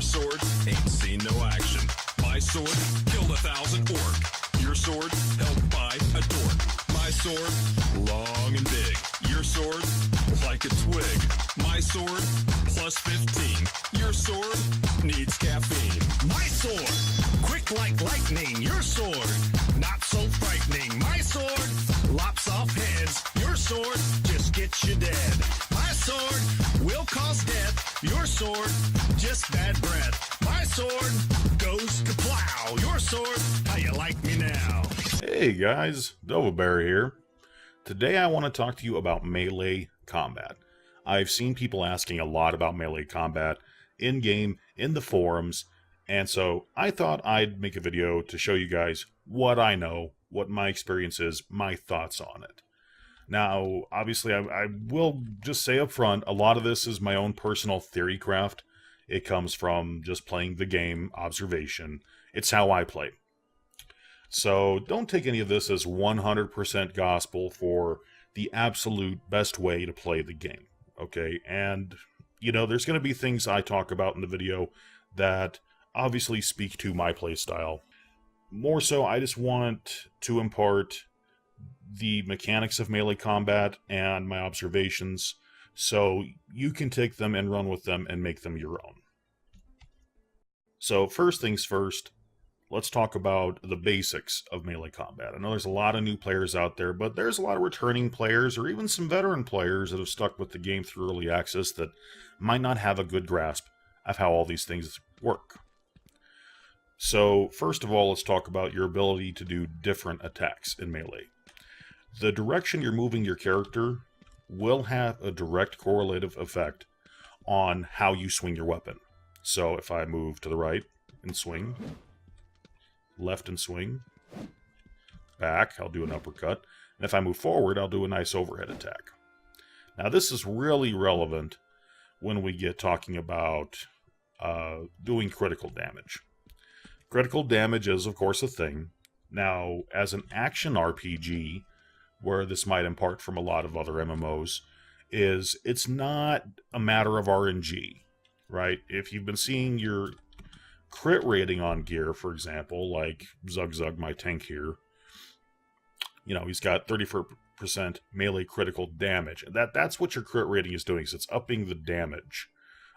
sword ain't seen no action. My sword killed 1,000 orc. Your sword held by a dork. My sword, long and big. Your sword, like a twig. My sword, plus 15. Your sword needs caffeine. My sword, quick like lightning. Your sword, not so frightening. My sword, lops off heads. Your sword just gets you dead. My sword will cause death. Your sword, just bad breath. My sword goes kaplow. Your sword, how you like me now? Hey guys, Bear here. Today I want to talk to you about melee combat. I've seen people asking a lot about melee combat in-game, in the forums, and so I thought I'd make a video to show you guys what I know, what my experience is, my thoughts on it. Now, obviously, I will just say up front, a lot of this is my own personal theory craft. It comes from just playing the game, observation. It's how I play. So don't take any of this as 100% gospel for the absolute best way to play the game, okay? And, you know, there's going to be things I talk about in the video that obviously speak to my play style. More so, I just want to impart the mechanics of melee combat and my observations so you can take them and run with them and make them your own. So first things first, let's talk about the basics of melee combat. I know there's a lot of new players out there, but there's a lot of returning players or even some veteran players that have stuck with the game through early access that might not have a good grasp of how all these things work. So first of all, let's talk about your ability to do different attacks in melee. The direction you're moving your character will have a direct correlative effect on how you swing your weapon. So if I move to the right and swing, left and swing, back, I'll do an uppercut, and if I move forward, I'll do a nice overhead attack. Now this is really relevant when we get talking about doing critical damage. Critical damage is, of course, a thing. Now, as an action RPG, where this might impart from a lot of other MMOs, is it's not a matter of RNG, right? If you've been seeing your crit rating on gear, for example, like Zug, my tank here, you know, he's got 34% melee critical damage. That's what your crit rating is doing, so it's upping the damage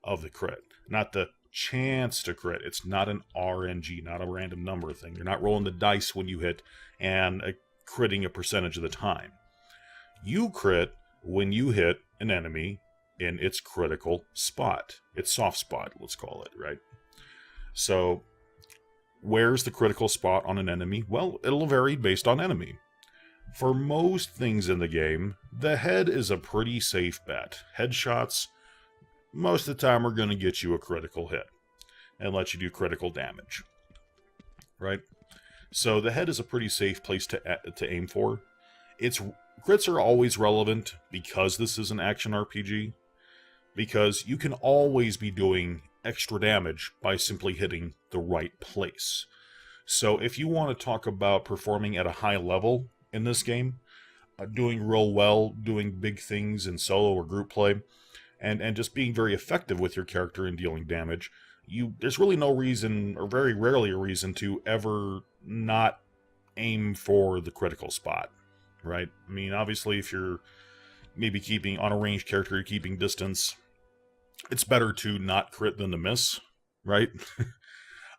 of the crit, not the chance to crit. It's not an RNG, not a random number thing. You're not rolling the dice when you hit and critting a percentage of the time. You crit when you hit an enemy in its critical spot, its soft spot, let's call it, right? So, where's the critical spot on an enemy? Well, it'll vary based on enemy. For most things in the game, the head is a pretty safe bet. Headshots, most of the time, are going to get you a critical hit and let you do critical damage, right? So the head is a pretty safe place to aim for. Crits are always relevant because this is an action RPG, because you can always be doing extra damage by simply hitting the right place. So if you want to talk about performing at a high level in this game, doing real well, doing big things in solo or group play, and just being very effective with your character in dealing damage, there's really no reason, or very rarely a reason, to ever not aim for the critical spot, right? I mean, obviously, if you're maybe keeping, on a ranged character, you're keeping distance, it's better to not crit than to miss, right?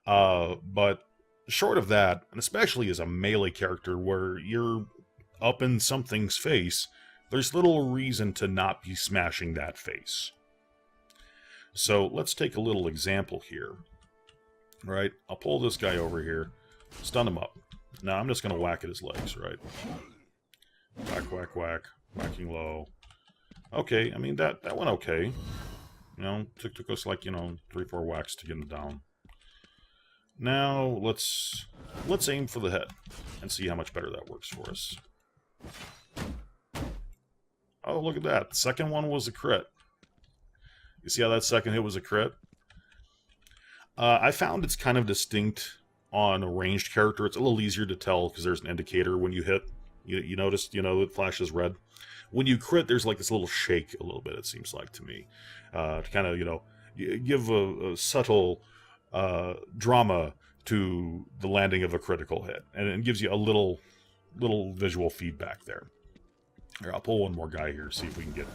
But short of that, and especially as a melee character where you're up in something's face, there's little reason to not be smashing that face. So let's take a little example here. Right? I'll pull this guy over here, stun him up. Now I'm just going to whack at his legs, right? Whack, whack, whack. Whacking low. Okay, I mean, that went okay. You know, took us like, 3-4 whacks to get him down. Now, let's aim for the head and see how much better that works for us. Oh, look at that. The second one was a crit. You see how that second hit was a crit? I found it's kind of distinct on a ranged character. It's a little easier to tell because there's an indicator when you hit. You noticed, it flashes red. When you crit, there's like this little shake a little bit, it seems like to me. To kind of, give a subtle drama to the landing of a critical hit, and it gives you a little visual feedback there. Here, I'll pull one more guy here, see if we can get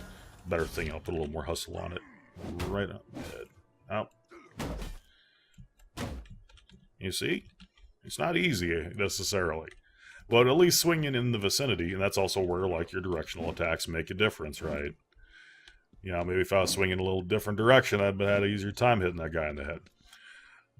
a better thing. I'll put a little more hustle on it. Right up the head. Out. You see? It's not easy, necessarily. But at least swinging in the vicinity, and that's also where, like, your directional attacks make a difference, right? You know, maybe if I was swinging a little different direction, I'd have had an easier time hitting that guy in the head.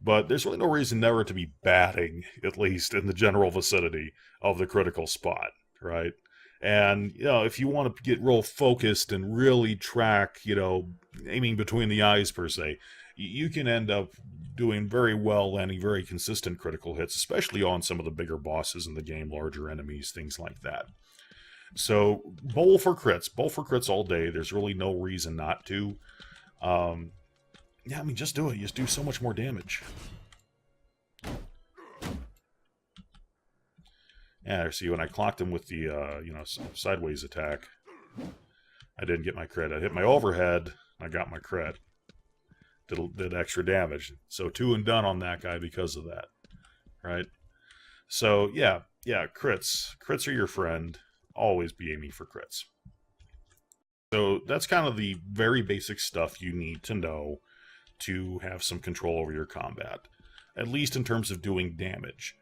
But there's really no reason never to be batting, at least in the general vicinity of the critical spot, right? And, you know, if you want to get real focused and really track, you know, aiming between the eyes, per se, you can end up doing very well, landing very consistent critical hits, especially on some of the bigger bosses in the game, larger enemies, things like that. So, bowl for crits all day. There's really no reason not to. Yeah, I mean, just do it. You just do so much more damage. Yeah, see, when I clocked him with the, you know, sideways attack, I didn't get my crit. I hit my overhead, I got my crit. Did extra damage. So 2 and done on that guy because of that, right? So, yeah, crits. Crits are your friend. Always be aiming for crits. So that's kind of the very basic stuff you need to know to have some control over your combat, at least in terms of doing damage.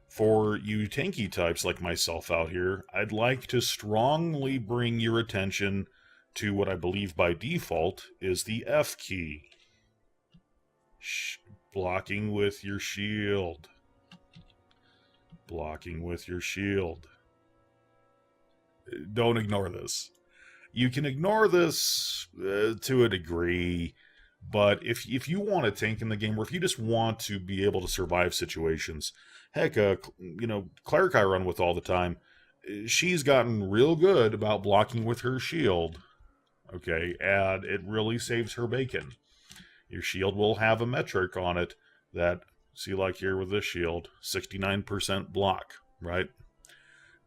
For you tanky types like myself out here, I'd like to strongly bring your attention to what I believe by default is the F key. Blocking with your shield. Blocking with your shield. Don't ignore this. You can ignore this to a degree, but if you want to tank in the game, or if you just want to be able to survive situations, heck, you know, Cleric I run with all the time, she's gotten real good about blocking with her shield, okay, and it really saves her bacon. Your shield will have a metric on it that, see, like here with this shield, 69% block, right?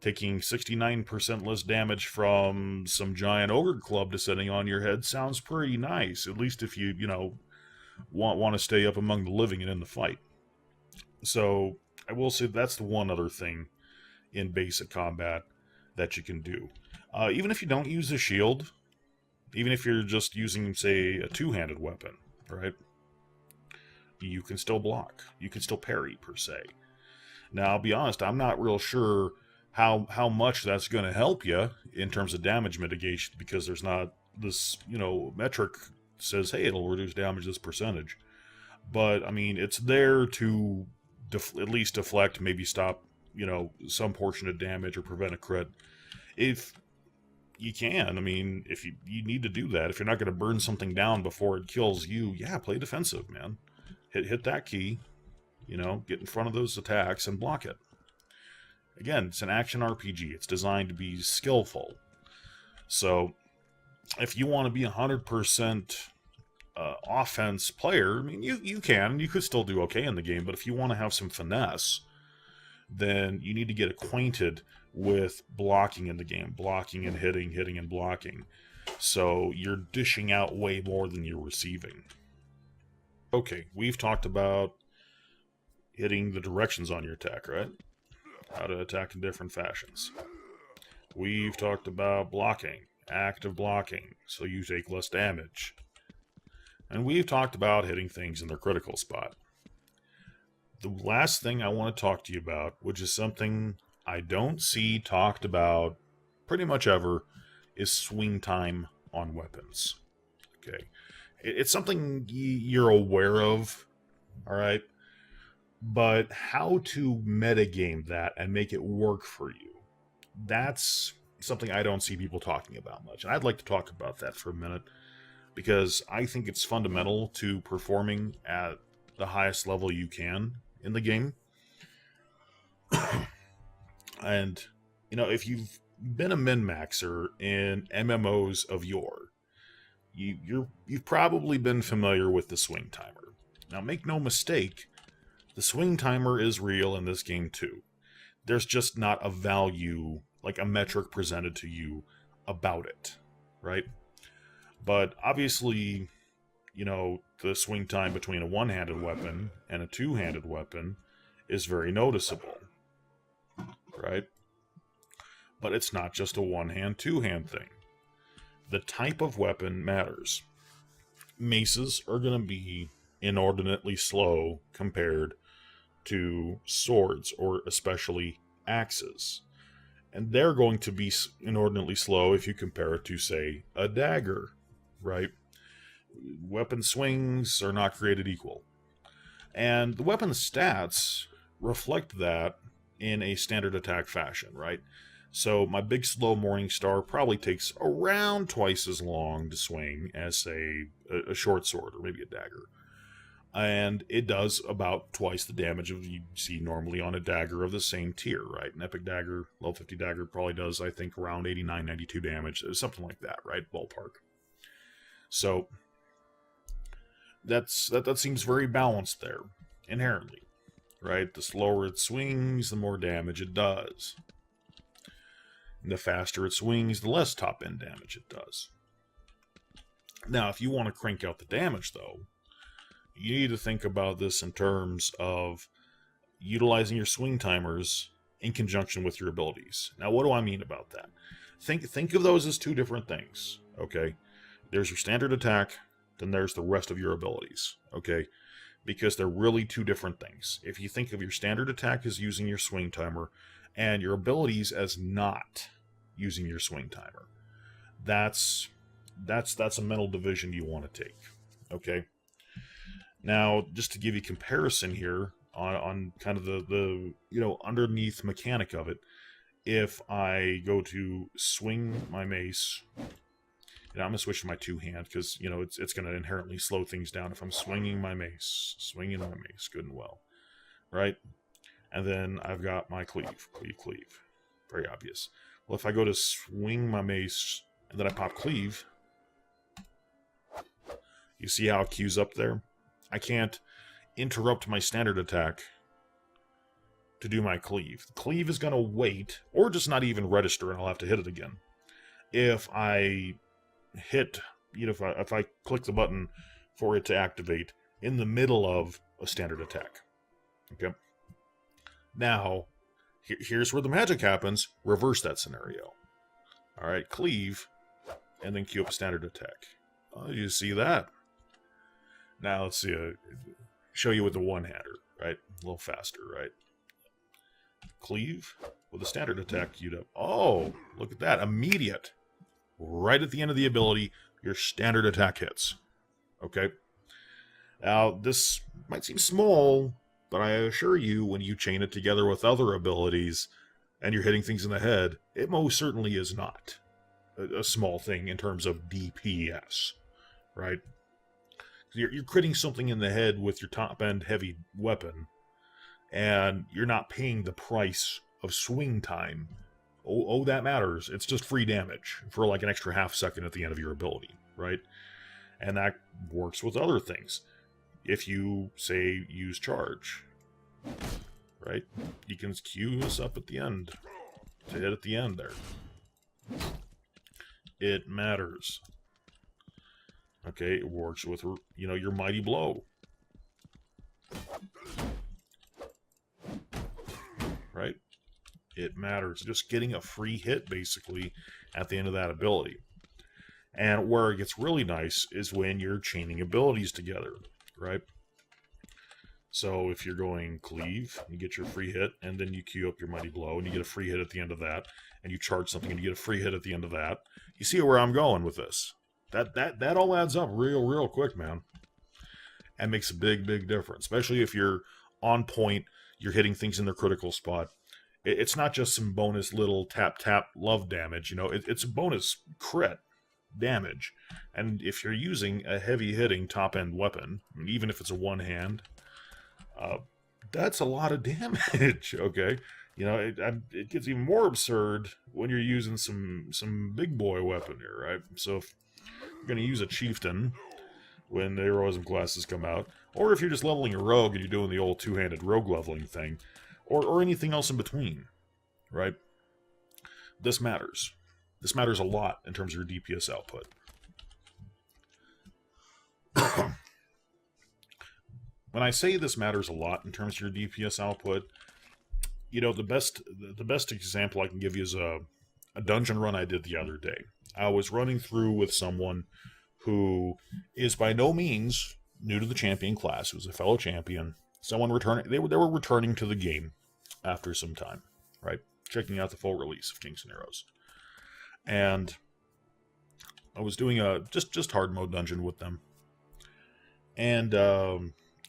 Taking 69% less damage from some giant ogre club descending on your head sounds pretty nice, at least if you know, want to stay up among the living and in the fight. So, I will say that's the one other thing in basic combat that you can do. Even if you don't use a shield, even if you're just using, say, a two-handed weapon, right? You can still block. You can still parry, per se. Now, I'll be honest, I'm not real sure how much that's going to help you in terms of damage mitigation, because there's not this, you know, metric says, hey, it'll reduce damage this percentage. But, I mean, it's there to at least deflect, maybe stop, you know, some portion of damage or prevent a crit. If you can, I mean, if you need to do that, if you're not going to burn something down before it kills you, yeah, play defensive, man. Hit that key, you know, get in front of those attacks and block it. Again, it's an action RPG. It's designed to be skillful. So, if you want to be 100% offense player, I mean, you can. You could still do okay in the game, but if you want to have some finesse, then you need to get acquainted with blocking in the game. Blocking and hitting, hitting and blocking. So, you're dishing out way more than you're receiving. Okay, we've talked about hitting the directions on your attack, right? How to attack in different fashions. We've talked about blocking, active blocking, so you take less damage. And we've talked about hitting things in their critical spot. The last thing I want to talk to you about, which is something I don't see talked about pretty much ever, is swing time on weapons. Okay. It's something you're aware of, alright? But how to metagame that and make it work for you, that's something I don't see people talking about much. And I'd like to talk about that for a minute, because I think it's fundamental to performing at the highest level you can in the game. And, you know, if you've been a min-maxer in MMOs of yore, you've probably been familiar with the swing timer. Now, make no mistake, the swing timer is real in this game too. There's just not a value, like a metric presented to you about it, right? But obviously, you know, the swing time between a one-handed weapon and a two-handed weapon is very noticeable, right? But it's not just a one-hand, two-hand thing. The type of weapon matters. Maces are going to be inordinately slow compared to swords, or especially axes. And they're going to be inordinately slow if you compare it to, say, a dagger, right? Weapon swings are not created equal. And the weapon stats reflect that in a standard attack fashion, right? So my big slow Morningstar probably takes around twice as long to swing as, say, a short sword or maybe a dagger. And it does about twice the damage of you see normally on a dagger of the same tier, right? An epic dagger, level 50 dagger probably does, I think, around 89, 92 damage, something like that, right? Ballpark. So that seems very balanced there, inherently, right? The slower it swings, the more damage it does. And the faster it swings, the less top-end damage it does. Now, if you want to crank out the damage, though, you need to think about this in terms of utilizing your swing timers in conjunction with your abilities. Now, what do I mean about that? Think of those as two different things, okay? There's your standard attack, then there's the rest of your abilities, okay? Because they're really two different things. If you think of your standard attack as using your swing timer, and your abilities as not using your swing timer, that's a mental division you want to take, okay? Now, just to give you comparison here on kind of the you know, underneath mechanic of it, if I go to swing my mace, and I'm going to switch to my two-hand because, you know, it's going to inherently slow things down if I'm swinging my mace, good and well, right? And then I've got my cleave, very obvious. Well, if I go to swing my mace and then I pop cleave, you see how it queues up there? I can't interrupt my standard attack to do my cleave. The cleave is going to wait, or just not even register, and I'll have to hit it again. If I hit, you know, if I click the button for it to activate in the middle of a standard attack. Okay. Now, here's where the magic happens. Reverse that scenario. All right, cleave, and then queue up a standard attack. Oh, you see that? Now let's see. Show you with the one-hander, right? A little faster, right? Cleave with a standard attack queued up. Oh, look at that! Immediate. Right at the end of the ability, your standard attack hits. Okay? Now, this might seem small, but I assure you, when you chain it together with other abilities, and you're hitting things in the head, it most certainly is not a small thing in terms of DPS, right? You're critting something in the head with your top-end heavy weapon, and you're not paying the price of swing time. Oh, that matters. It's just free damage for like an extra half second at the end of your ability, right? And that works with other things. If you, say, use charge, right? You can queue this up at the end to hit at the end there. It matters. Okay, it works with, you know, your mighty blow. Right? It matters. Just getting a free hit, basically, at the end of that ability. And where it gets really nice is when you're chaining abilities together, right? So if you're going cleave, you get your free hit, and then you queue up your mighty blow, and you get a free hit at the end of that, and you charge something, and you get a free hit at the end of that. You see where I'm going with this? That all adds up real quick, man. And makes a big difference, especially if you're on point, you're hitting things in their critical spot. It's not just some bonus little tap love damage, you know, it's a bonus crit damage. And if you're using a heavy hitting top end weapon, even if it's a one hand, that's a lot of damage. Okay, you know, it gets even more absurd when you're using some big boy weapon here, right? So if you're going to use a chieftain when the heroism classes come out, or if you're just leveling a rogue and you're doing the old two-handed rogue leveling thing, or anything else in between, right? This matters. This matters a lot in terms of your DPS output. When I say this matters a lot in terms of your DPS output, you know, the best example I can give you is a dungeon run I did the other day. I was running through with someone who is by no means new to the champion class, who's a fellow champion. Someone returning, they were returning to the game after some time, right? Checking out the full release of Kings and Heroes. And I was doing a just hard mode dungeon with them. And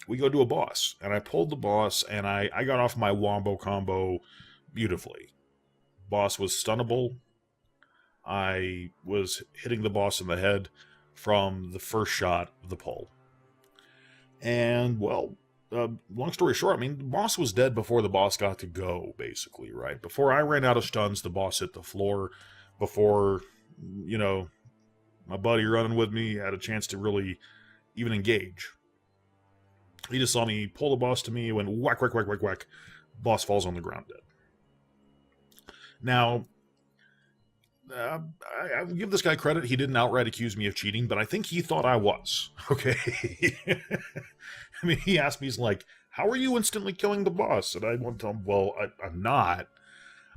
we go to a boss, and I pulled the boss, and I got off my wombo combo beautifully. Boss was stunnable. I was hitting the boss in the head from the first shot of the pull. And, well, long story short, I mean, the boss was dead before the boss got to go, basically, right? Before I ran out of stuns, the boss hit the floor. Before, you know, my buddy running with me had a chance to really even engage. He just saw me pull the boss to me, went whack, whack, whack, whack, whack. Boss falls on the ground dead. Now, I give this guy credit. He didn't outright accuse me of cheating, but I think he thought I was. Okay? I mean, he asked me, he's like, how are you instantly killing the boss? And I went to him, well, I'm not.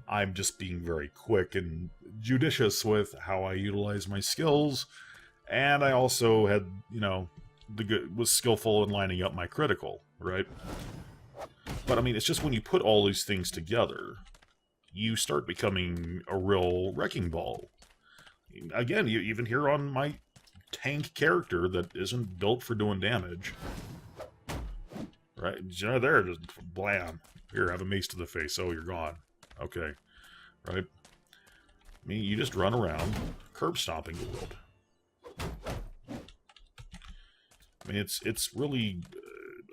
I'm just being very quick and judicious with how I utilize my skills. And I also had, you know, was skillful in lining up my critical, right? But I mean, it's just when you put all these things together, you start becoming a real wrecking ball. Again, you even hear on my tank character that isn't built for doing damage. Right? You there, just blam. Here, have a mace to the face. Oh, you're gone. Okay. Right? I mean, you just run around curb stomping the world. I mean, it's really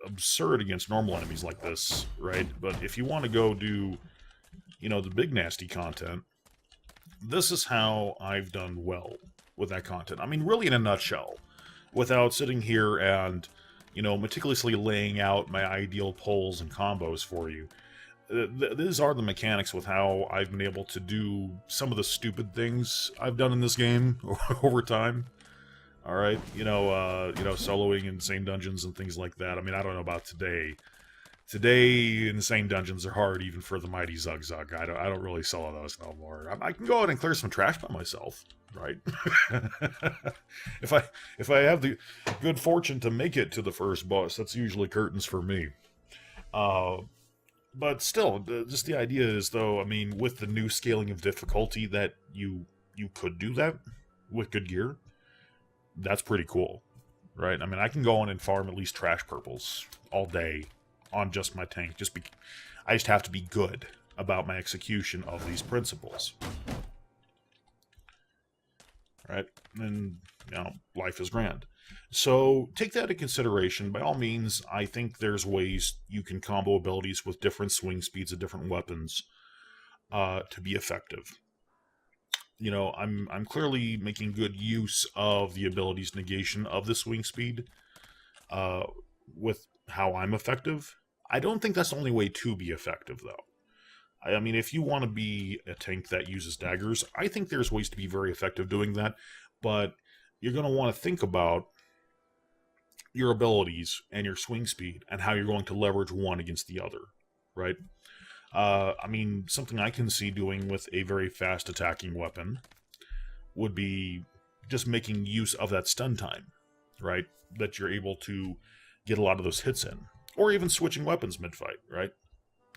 absurd against normal enemies like this, right? But if you want to go do, you know, the big nasty content, this is how I've done well with that content. I mean, really in a nutshell, without sitting here and, you know, meticulously laying out my ideal pulls and combos for you. These are the mechanics with how I've been able to do some of the stupid things I've done in this game over time. All right, you know, soloing insane dungeons and things like that. I mean, I don't know about today. Today, insane dungeons are hard, even for the mighty Zug Zug. I don't really solo those no more. I can go out and clear some trash by myself, right? if I have the good fortune to make it to the first boss, that's usually curtains for me. But still, just the idea is, though, I mean, with the new scaling of difficulty, that you could do that with good gear. That's pretty cool, right? I mean, I can go on and farm at least trash purples all day on just my tank. I just have to be good about my execution of these principles, right? And, you know, life is grand. So take that into consideration. By all means, I think there's ways you can combo abilities with different swing speeds of different weapons to be effective. You know, I'm clearly making good use of the ability's negation of the swing speed with how I'm effective. I don't think that's the only way to be effective, though. I mean, if you want to be a tank that uses daggers, I think there's ways to be very effective doing that, but you're going to want to think about your abilities and your swing speed and how you're going to leverage one against the other, right? I mean, something I can see doing with a very fast attacking weapon would be just making use of that stun time, right? That you're able to get a lot of those hits in. Or even switching weapons mid-fight, right?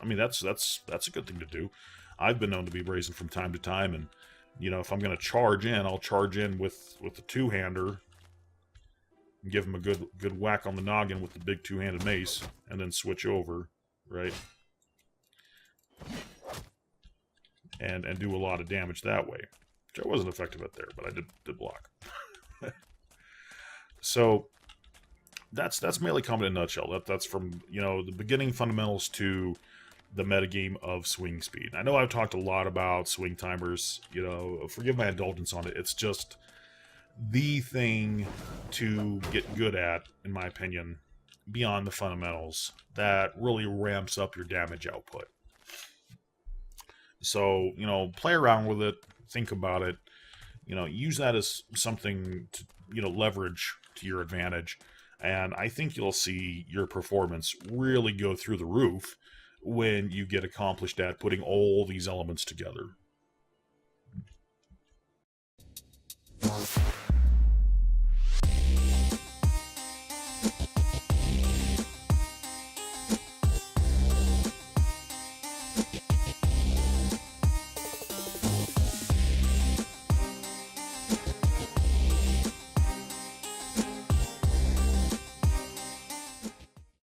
I mean, that's a good thing to do. I've been known to be brazen from time to time, and, you know, if I'm going to charge in, I'll charge in with the two-hander and give him a good whack on the noggin with the big two-handed mace, and then switch over, right? And do a lot of damage that way. Which I wasn't effective at there, but I did block. So that's melee combat in a nutshell. That's from, you know, the beginning fundamentals to the metagame of swing speed. I know I've talked a lot about swing timers, you know, forgive my indulgence on it. It's just the thing to get good at, in my opinion, beyond the fundamentals, that really ramps up your damage output. So, you know, play around with it, think about it, you know, use that as something to, you know, leverage to your advantage. And I think you'll see your performance really go through the roof when you get accomplished at putting all these elements together.